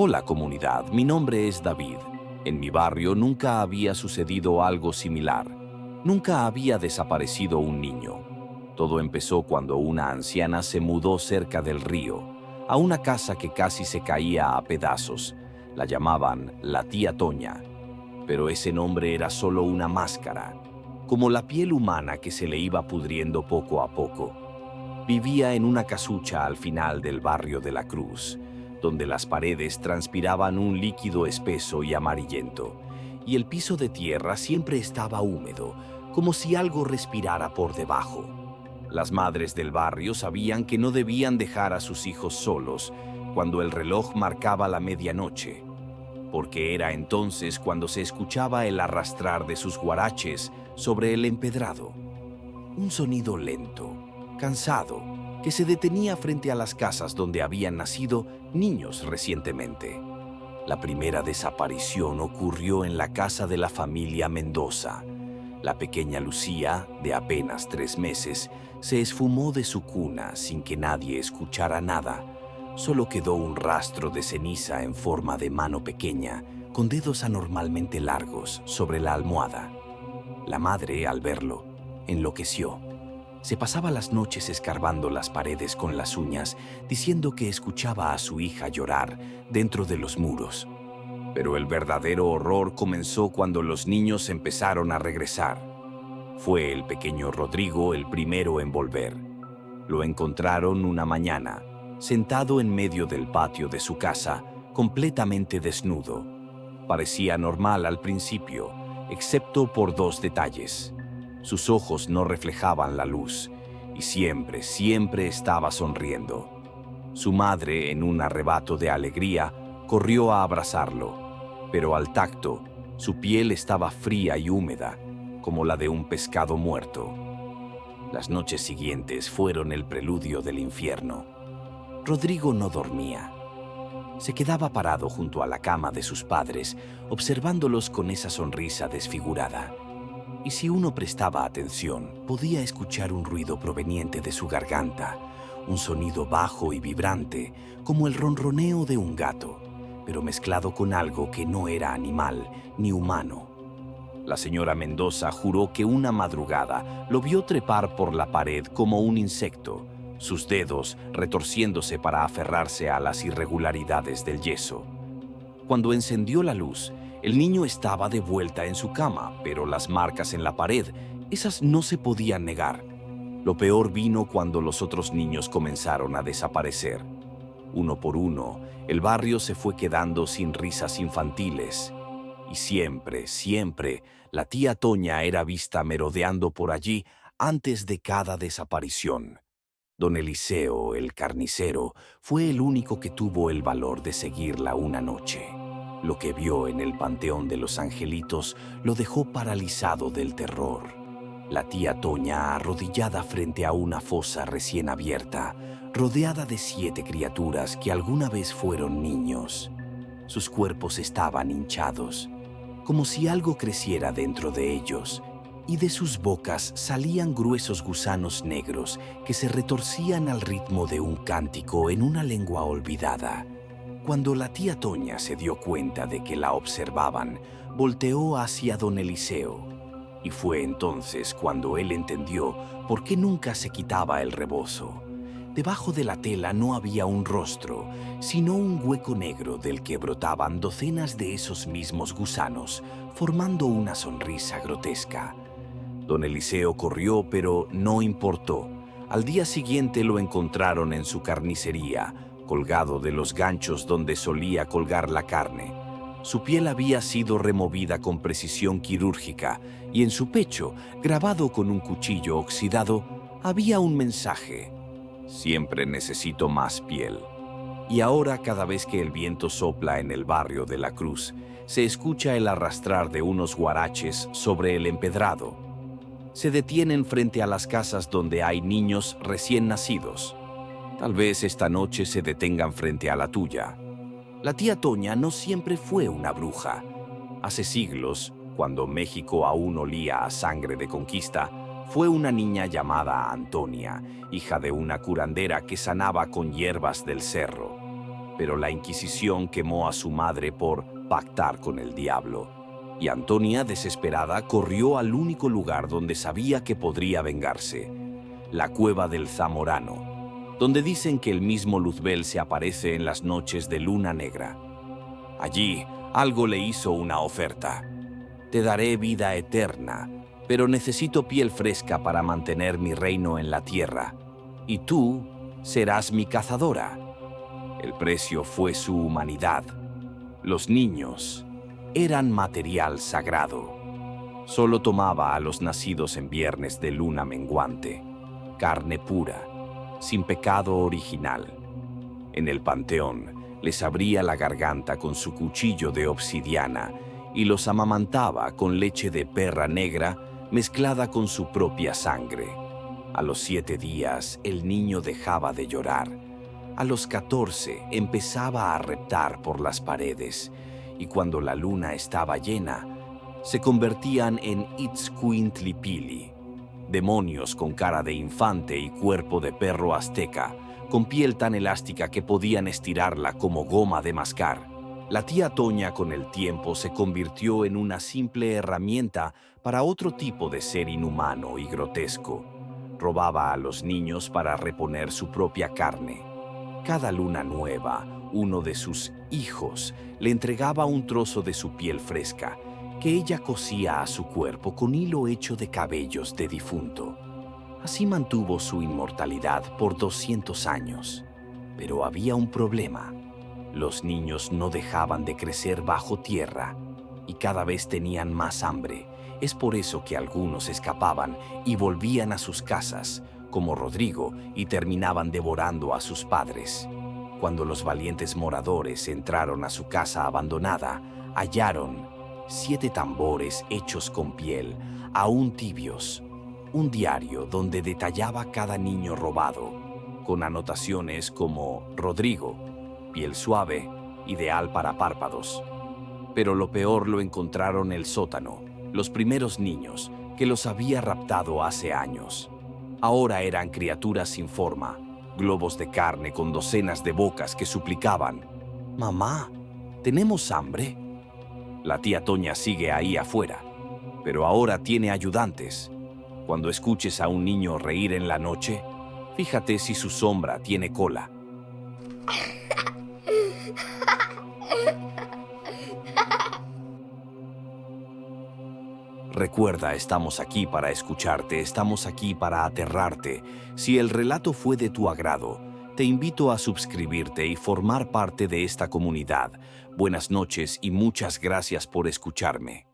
Hola comunidad, mi nombre es David. En mi barrio nunca había sucedido algo similar. Nunca había desaparecido un niño. Todo empezó cuando una anciana se mudó cerca del río, a una casa que casi se caía a pedazos. La llamaban la tía Toña, pero ese nombre era solo una máscara, como la piel humana que se le iba pudriendo poco a poco. Vivía en una casucha al final del barrio de la Cruz, donde las paredes transpiraban un líquido espeso y amarillento, y el piso de tierra siempre estaba húmedo, como si algo respirara por debajo. Las madres del barrio sabían que no debían dejar a sus hijos solos cuando el reloj marcaba la medianoche, porque era entonces cuando se escuchaba el arrastrar de sus guaraches sobre el empedrado. Un sonido lento, cansado, que se detenía frente a las casas donde habían nacido niños recientemente. La primera desaparición ocurrió en la casa de la familia Mendoza. La pequeña Lucía, de apenas 3 meses, se esfumó de su cuna sin que nadie escuchara nada. Solo quedó un rastro de ceniza en forma de mano pequeña, con dedos anormalmente largos, sobre la almohada. La madre, al verlo, enloqueció. Se pasaba las noches escarbando las paredes con las uñas, diciendo que escuchaba a su hija llorar dentro de los muros. Pero el verdadero horror comenzó cuando los niños empezaron a regresar. Fue el pequeño Rodrigo el primero en volver. Lo encontraron una mañana, sentado en medio del patio de su casa, completamente desnudo. Parecía normal al principio, excepto por 2 detalles. Sus ojos no reflejaban la luz y siempre estaba sonriendo. Su madre, en un arrebato de alegría, corrió a abrazarlo, pero al tacto, su piel estaba fría y húmeda, como la de un pescado muerto. Las noches siguientes fueron el preludio del infierno. Rodrigo no dormía. Se quedaba parado junto a la cama de sus padres, observándolos con esa sonrisa desfigurada. Y si uno prestaba atención, podía escuchar un ruido proveniente de su garganta, un sonido bajo y vibrante, como el ronroneo de un gato, pero mezclado con algo que no era animal ni humano. La señora Mendoza juró que una madrugada lo vio trepar por la pared como un insecto, sus dedos retorciéndose para aferrarse a las irregularidades del yeso. Cuando encendió la luz, el niño estaba de vuelta en su cama, pero las marcas en la pared, esas no se podían negar. Lo peor vino cuando los otros niños comenzaron a desaparecer. Uno por uno, el barrio se fue quedando sin risas infantiles. Y siempre, la tía Toña era vista merodeando por allí antes de cada desaparición. Don Eliseo, el carnicero, fue el único que tuvo el valor de seguirla una noche. Lo que vio en el Panteón de los Angelitos lo dejó paralizado del terror. La tía Toña, arrodillada frente a una fosa recién abierta, rodeada de 7 criaturas que alguna vez fueron niños. Sus cuerpos estaban hinchados, como si algo creciera dentro de ellos, y de sus bocas salían gruesos gusanos negros que se retorcían al ritmo de un cántico en una lengua olvidada. Cuando la tía Toña se dio cuenta de que la observaban, volteó hacia don Eliseo, y fue entonces cuando él entendió por qué nunca se quitaba el rebozo. Debajo de la tela no había un rostro, sino un hueco negro del que brotaban docenas de esos mismos gusanos, formando una sonrisa grotesca. Don Eliseo corrió, pero no importó. Al día siguiente lo encontraron en su carnicería, colgado de los ganchos donde solía colgar la carne. Su piel había sido removida con precisión quirúrgica y en su pecho, grabado con un cuchillo oxidado, había un mensaje: siempre necesito más piel. Y ahora, cada vez que el viento sopla en el barrio de la Cruz, se escucha el arrastrar de unos guaraches sobre el empedrado. Se detienen frente a las casas donde hay niños recién nacidos. Tal vez esta noche se detengan frente a la tuya. La tía Toña no siempre fue una bruja. Hace siglos, cuando México aún olía a sangre de conquista, fue una niña llamada Antonia, hija de una curandera que sanaba con hierbas del cerro. pero la Inquisición quemó a su madre por pactar con el diablo, y Antonia, desesperada, corrió al único lugar donde sabía que podría vengarse, la cueva del Zamorano, donde dicen que el mismo Luzbel se aparece en las noches de luna negra. Allí, algo le hizo una oferta. Te daré vida eterna, pero necesito piel fresca para mantener mi reino en la tierra, y tú serás mi cazadora. El precio fue su humanidad. Los niños eran material sagrado. Solo tomaba a los nacidos en viernes de luna menguante, carne pura, sin pecado original. En el panteón les abría la garganta con su cuchillo de obsidiana y los amamantaba con leche de perra negra mezclada con su propia sangre. A los 7 días el niño dejaba de llorar. A los 14 empezaba a reptar por las paredes, y cuando la luna estaba llena, se convertían en Itzcuintlipili, demonios con cara de infante y cuerpo de perro azteca, con piel tan elástica que podían estirarla como goma de mascar. La tía Toña con el tiempo se convirtió en una simple herramienta para otro tipo de ser inhumano y grotesco. Robaba a los niños para reponer su propia carne. Cada luna nueva, uno de sus hijos le entregaba un trozo de su piel fresca, que ella cosía a su cuerpo con hilo hecho de cabellos de difunto. Así mantuvo su inmortalidad por 200 años. Pero había un problema. Los niños no dejaban de crecer bajo tierra y cada vez tenían más hambre. Es por eso que algunos escapaban y volvían a sus casas, como Rodrigo, y terminaban devorando a sus padres. Cuando los valientes moradores entraron a su casa abandonada, hallaron 7 tambores hechos con piel, aún tibios, un diario donde detallaba cada niño robado, con anotaciones como Rodrigo, piel suave, ideal para párpados. Pero lo peor lo encontraron en el sótano, los primeros niños, que los había raptado hace años. Ahora eran criaturas sin forma, globos de carne con docenas de bocas que suplicaban: «Mamá, ¿tenemos hambre?». La tía Toña sigue ahí afuera, pero ahora tiene ayudantes. Cuando escuches a un niño reír en la noche, fíjate si su sombra tiene cola. Recuerda, estamos aquí para escucharte, estamos aquí para aterrarte. Si el relato fue de tu agrado, te invito a suscribirte y formar parte de esta comunidad. Buenas noches y muchas gracias por escucharme.